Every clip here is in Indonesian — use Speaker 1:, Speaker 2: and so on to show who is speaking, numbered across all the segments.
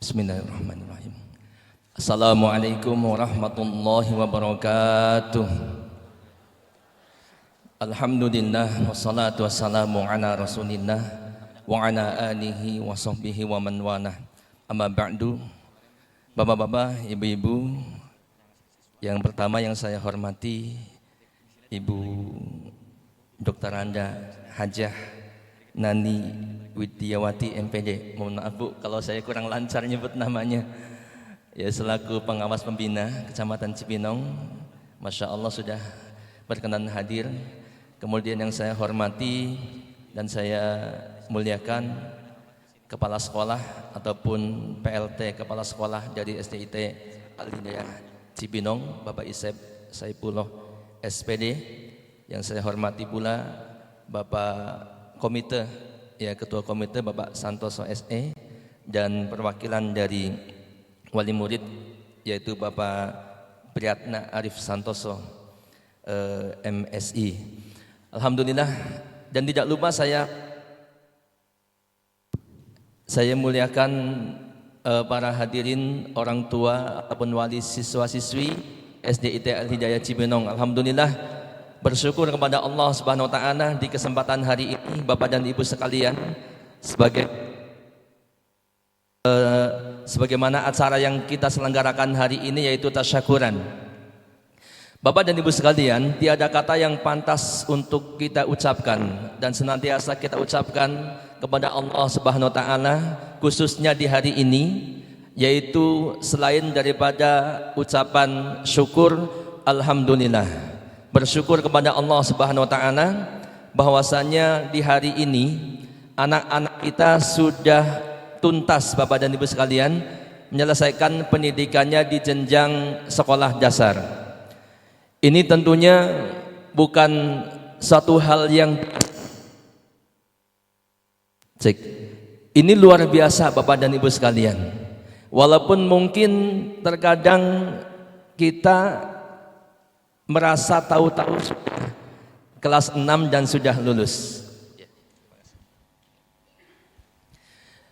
Speaker 1: Bismillahirrahmanirrahim. Assalamualaikum warahmatullahi wabarakatuh. Alhamdulillah wassalatu wassalamu ala rasulillah wa ala alihi wa sahbihi wa man walah. Amma ba'du. Bapak-bapak, ibu-ibu, yang pertama yang saya hormati Ibu Dr. Anda Hajah Nani Widyawati MPD. Mohon maaf Bu kalau saya kurang lancar nyebut namanya. Ya, selaku pengawas pembina Kecamatan Cibinong, Masya Allah sudah berkenan hadir. Kemudian yang saya hormati dan saya muliakan Kepala Sekolah ataupun PLT Kepala Sekolah dari SDIT Al-Hidayah Cibinong, Bapak Isep Saipullah SPD. Yang saya hormati pula Bapak Komite, ya Ketua Komite Bapak Santoso SE, dan perwakilan dari wali murid yaitu Bapak Priyatna Arif Santoso MSI. Alhamdulillah, dan tidak lupa saya muliakan para hadirin orang tua ataupun wali siswa-siswi SDIT Al-Hidayah Cibinong. Alhamdulillah, bersyukur kepada Allah Subhanahu wa taala di kesempatan hari ini Bapak dan Ibu sekalian, sebagaimana acara yang kita selenggarakan hari ini yaitu tasyakuran. Bapak dan Ibu sekalian, tiada kata yang pantas untuk kita ucapkan dan senantiasa kita ucapkan kepada Allah Subhanahu wa taala khususnya di hari ini, yaitu selain daripada ucapan syukur alhamdulillah, bersyukur kepada Allah Subhanahu wa taala bahwasanya di hari ini anak-anak kita sudah tuntas Bapak dan Ibu sekalian menyelesaikan pendidikannya di jenjang sekolah dasar. Ini tentunya bukan satu hal yang ini luar biasa Bapak dan Ibu sekalian. Walaupun mungkin terkadang kita merasa tahu-tahu kelas 6 dan sudah lulus.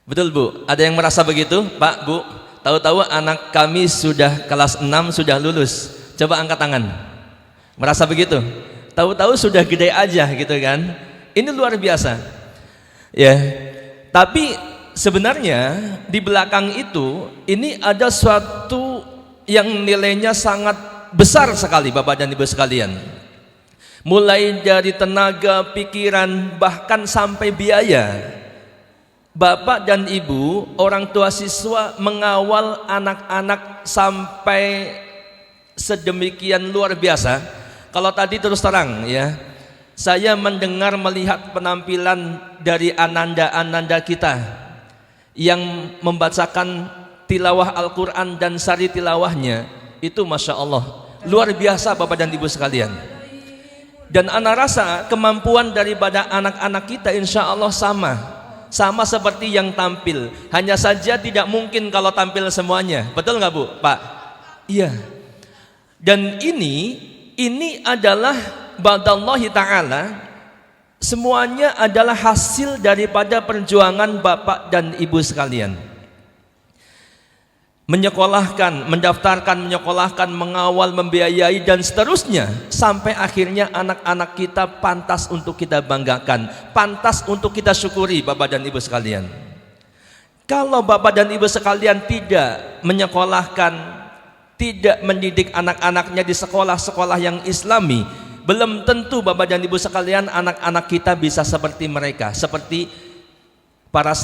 Speaker 1: Betul Bu? Ada yang merasa begitu? Pak, Bu, tahu-tahu anak kami sudah kelas 6 sudah lulus. Coba angkat tangan. Merasa begitu? Tahu-tahu sudah gede aja gitu kan? Ini luar biasa. Ya. Tapi sebenarnya di belakang itu ini ada suatu yang nilainya sangat besar sekali Bapak dan Ibu sekalian. Mulai dari tenaga, pikiran, bahkan sampai biaya. Bapak dan Ibu, orang tua siswa mengawal anak-anak sampai sedemikian luar biasa. Kalau tadi terus terang ya, saya mendengar melihat penampilan dari ananda-ananda kita yang membacakan tilawah Al-Quran dan sari tilawahnya, itu Masya Allah luar biasa Bapak dan Ibu sekalian. Dan anak rasa kemampuan daripada anak-anak kita insya Allah sama seperti yang tampil, hanya saja tidak mungkin kalau tampil semuanya. Betul nggak Bu? Pak? Iya. Dan ini adalah ba'dallahi ta'ala, semuanya adalah hasil daripada perjuangan Bapak dan Ibu sekalian. Menyekolahkan, mendaftarkan, menyekolahkan, mengawal, membiayai dan seterusnya, sampai akhirnya anak-anak kita pantas untuk kita banggakan, pantas untuk kita syukuri Bapak dan Ibu sekalian. Kalau Bapak dan Ibu sekalian tidak menyekolahkan, tidak mendidik anak-anaknya di sekolah-sekolah yang islami, belum tentu Bapak dan Ibu sekalian anak-anak kita bisa seperti mereka, seperti para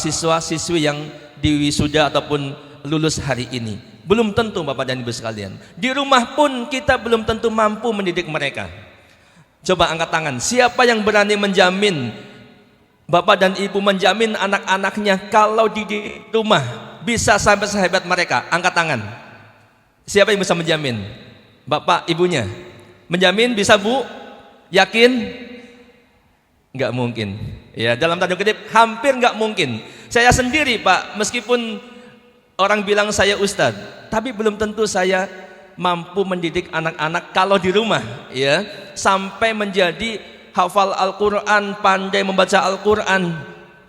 Speaker 1: siswa-siswi yang diwisuda ataupun lulus hari ini. Belum tentu Bapak dan Ibu sekalian. Di rumah pun kita belum tentu mampu mendidik mereka. Coba angkat tangan, siapa yang berani menjamin, Bapak dan Ibu menjamin anak-anaknya kalau di rumah bisa sampai sehebat mereka? Angkat tangan. Siapa yang bisa menjamin? Bapak, Ibunya menjamin bisa Bu? Yakin? Nggak mungkin. Ya, dalam tanda kutip hampir nggak mungkin. Saya sendiri Pak, meskipun orang bilang saya ustadz, tapi belum tentu saya mampu mendidik anak-anak kalau di rumah ya sampai menjadi hafal Al-Quran, pandai membaca Al-Quran,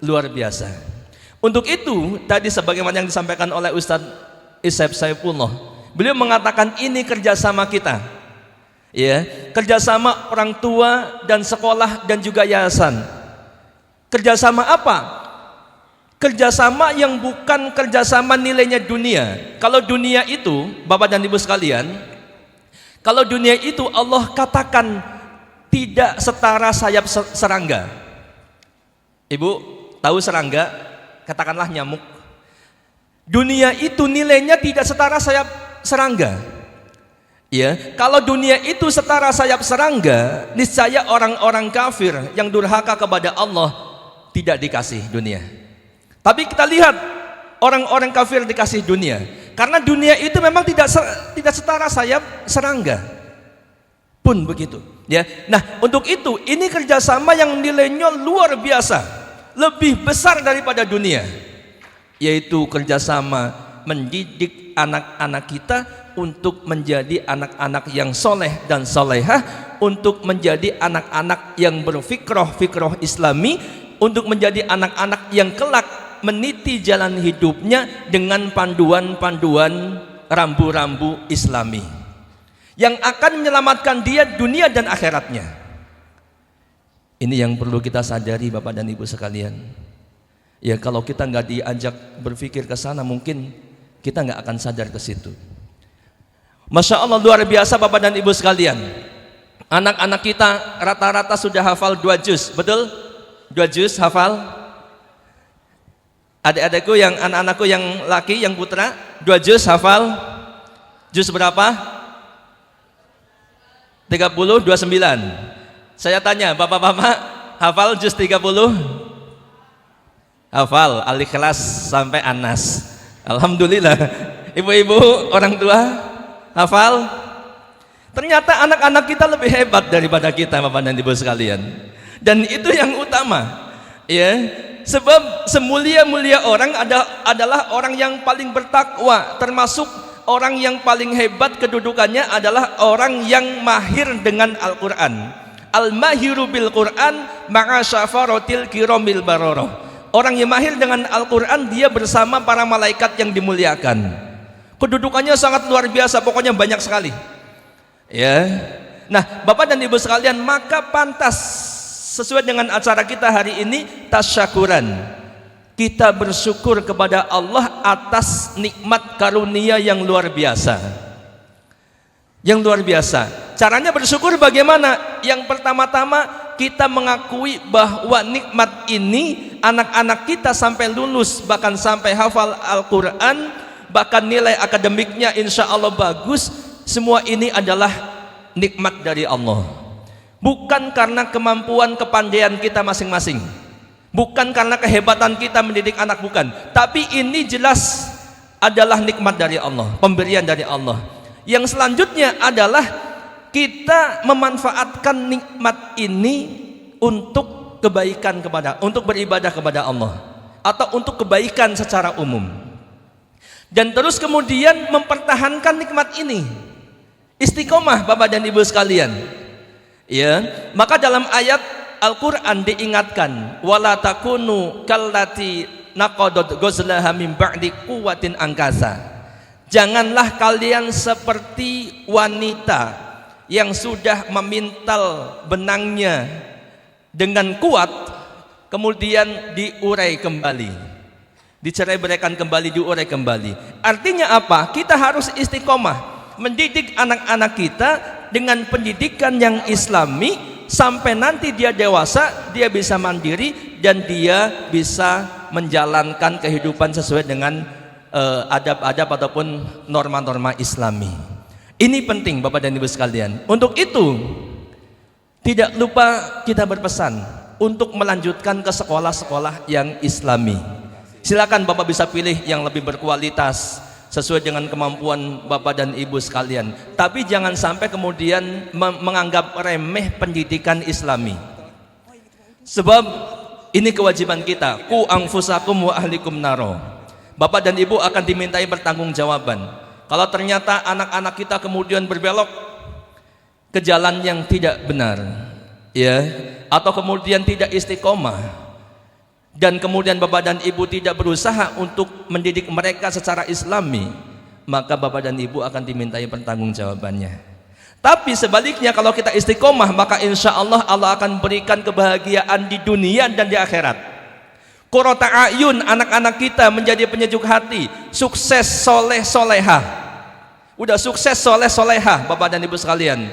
Speaker 1: luar biasa. Untuk itu tadi sebagaimana yang disampaikan oleh Ustadz Ishaq Saifullah, beliau mengatakan ini kerjasama kita, ya, kerjasama orang tua dan sekolah dan juga yayasan. Kerjasama apa? Kerjasama yang bukan kerjasama nilainya dunia. Kalau dunia itu, Bapak dan Ibu sekalian, kalau dunia itu Allah katakan tidak setara sayap serangga. Ibu tahu serangga? Katakanlah nyamuk. Dunia itu nilainya tidak setara sayap serangga. Ya, kalau dunia itu setara sayap serangga, niscaya orang-orang kafir yang durhaka kepada Allah tidak dikasih dunia. Tapi kita lihat orang-orang kafir dikasih dunia, karena dunia itu memang tidak setara sayap serangga. Pun begitu. Ya, nah untuk itu ini kerjasama yang nilainya luar biasa, lebih besar daripada dunia, yaitu kerjasama mendidik anak-anak kita untuk menjadi anak-anak yang soleh dan solehah, untuk menjadi anak-anak yang berfikroh islami, untuk menjadi anak-anak yang kelak meniti jalan hidupnya dengan panduan-panduan rambu-rambu islami yang akan menyelamatkan dia dunia dan akhiratnya. Ini yang perlu kita sadari Bapak dan Ibu sekalian. Ya, kalau kita nggak diajak berpikir ke sana, mungkin kita nggak akan sadar ke situ. Masya Allah, luar biasa Bapak dan Ibu sekalian. Anak-anak kita rata-rata sudah hafal 2 juz, betul? 2 juz hafal. Adik-adikku yang anak-anakku yang laki, yang putra, 2 juz hafal. Juz berapa? 30, 29. Saya tanya, bapak-bapak hafal juz 30? Hafal Al-Ikhlas sampai Anas. Alhamdulillah. Ibu-ibu, orang tua hafal? Ternyata anak-anak kita lebih hebat daripada kita Bapak dan Ibu sekalian. Dan itu yang utama. Ya, sebab semulia-mulia orang adalah orang yang paling bertakwa, termasuk orang yang paling hebat kedudukannya adalah orang yang mahir dengan Al-Quran. Al-mahiru bil Quran ma'a syafaratil kiramil bararah. Orang yang mahir dengan Al-Quran, dia bersama para malaikat yang dimuliakan. Kedudukannya sangat luar biasa, pokoknya banyak sekali. Ya. Nah, Bapak dan Ibu sekalian, maka pantas sesuai dengan acara kita hari ini, tasyakuran. Kita bersyukur kepada Allah atas nikmat karunia yang luar biasa. Yang luar biasa. Caranya bersyukur bagaimana? Yang pertama-tama kita mengakui bahwa nikmat ini anak-anak kita sampai lulus, bahkan sampai hafal Al-Quran, bahkan nilai akademiknya insya Allah bagus. Semua ini adalah nikmat dari Allah. Bukan karena kemampuan kepandaian kita masing-masing, bukan karena kehebatan kita mendidik anak, bukan. Tapi ini jelas adalah nikmat dari Allah, pemberian dari Allah. Yang selanjutnya adalah kita memanfaatkan nikmat ini untuk kebaikan untuk beribadah kepada Allah, atau untuk kebaikan secara umum. Dan terus kemudian mempertahankan nikmat ini, istiqomah Bapak dan Ibu sekalian. Ya, maka dalam ayat Al-Quran diingatkan, wala takunu kallati naqadat ghazlaha min ba'di quwwatin angkasa. Janganlah kalian seperti wanita yang sudah memintal benangnya dengan kuat, kemudian diurai kembali, dicerai-beraikan kembali, diurai kembali. Artinya apa? Kita harus istiqomah mendidik anak-anak kita dengan pendidikan yang islami, sampai nanti dia dewasa, dia bisa mandiri dan dia bisa menjalankan kehidupan sesuai dengan adab-adab ataupun norma-norma islami. Ini penting Bapak dan Ibu sekalian. Untuk itu tidak lupa kita berpesan untuk melanjutkan ke sekolah-sekolah yang islami. Silakan Bapak bisa pilih yang lebih berkualitas sesuai dengan kemampuan Bapak dan Ibu sekalian. Tapi jangan sampai kemudian menganggap remeh pendidikan islami. Sebab ini kewajiban kita. Qu anfusakum wa ahlikum naro. Bapak dan Ibu akan dimintai pertanggungjawaban. Kalau ternyata anak-anak kita kemudian berbelok ke jalan yang tidak benar, ya, atau kemudian tidak istiqomah, dan kemudian bapak dan ibu tidak berusaha untuk mendidik mereka secara islami, maka bapak dan ibu akan dimintai pertanggungjawabannya. Tapi sebaliknya, kalau kita istiqomah, maka insya Allah Allah akan berikan kebahagiaan di dunia dan di akhirat. Qurrata a'yun, anak-anak kita menjadi penyejuk hati, sukses soleh solehah. Udah sukses soleh solehah bapak dan ibu sekalian,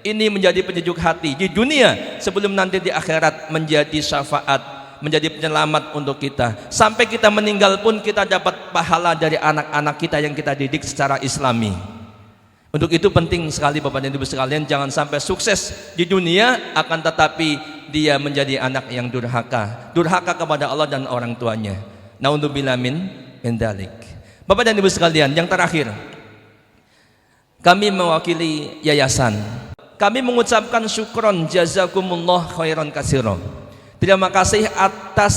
Speaker 1: ini menjadi penyejuk hati di dunia sebelum nanti di akhirat menjadi syafaat, menjadi penyelamat untuk kita. Sampai kita meninggal pun kita dapat pahala dari anak-anak kita yang kita didik secara islami. Untuk itu penting sekali bapak dan ibu sekalian, jangan sampai sukses di dunia akan tetapi dia menjadi anak yang durhaka kepada Allah dan orang tuanya. Naudzubillah min dzalik. Bapak dan ibu sekalian, yang terakhir, kami mewakili yayasan, kami mengucapkan syukron jazakumullah khairan katsiran. Terima kasih atas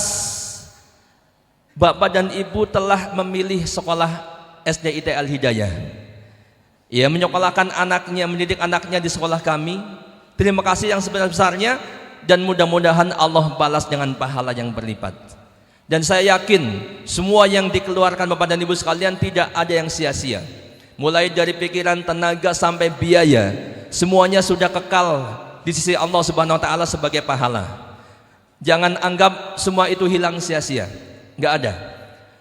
Speaker 1: bapak dan ibu telah memilih sekolah SDIT Al-Hidayah, ya, menyekolahkan anaknya, mendidik anaknya di sekolah kami. Terima kasih yang sebesar-besarnya, dan mudah-mudahan Allah balas dengan pahala yang berlipat. Dan saya yakin semua yang dikeluarkan bapak dan ibu sekalian tidak ada yang sia-sia. Mulai dari pikiran, tenaga sampai biaya, semuanya sudah kekal di sisi Allah Subhanahu wa taala sebagai pahala. Jangan anggap semua itu hilang sia-sia, nggak ada.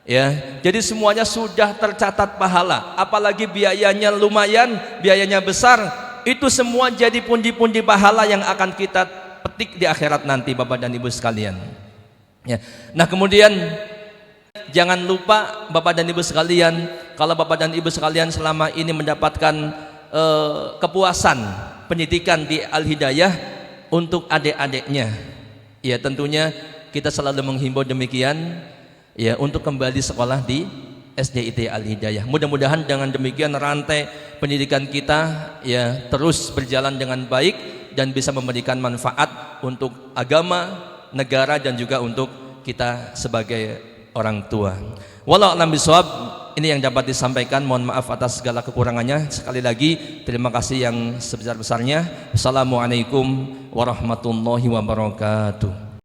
Speaker 1: Ya, jadi semuanya sudah tercatat pahala, apalagi biayanya lumayan, biayanya besar, itu semua jadi pundi-pundi pahala yang akan kita petik di akhirat nanti bapak dan ibu sekalian. Ya. Nah kemudian jangan lupa bapak dan ibu sekalian, kalau bapak dan ibu sekalian selama ini mendapatkan kepuasan pendidikan di Al-Hidayah untuk adik-adiknya, ya tentunya kita selalu menghimbau demikian, ya, untuk kembali sekolah di SDIT Al-Hidayah. Mudah-mudahan dengan demikian rantai pendidikan kita, ya, terus berjalan dengan baik dan bisa memberikan manfaat untuk agama, negara, dan juga untuk kita sebagai orang tua. Wallahu a'lam bishawab. Ini yang dapat disampaikan. Mohon maaf atas segala kekurangannya. Sekali lagi terima kasih yang sebesar-besarnya. Assalamualaikum warahmatullahi wabarakatuh.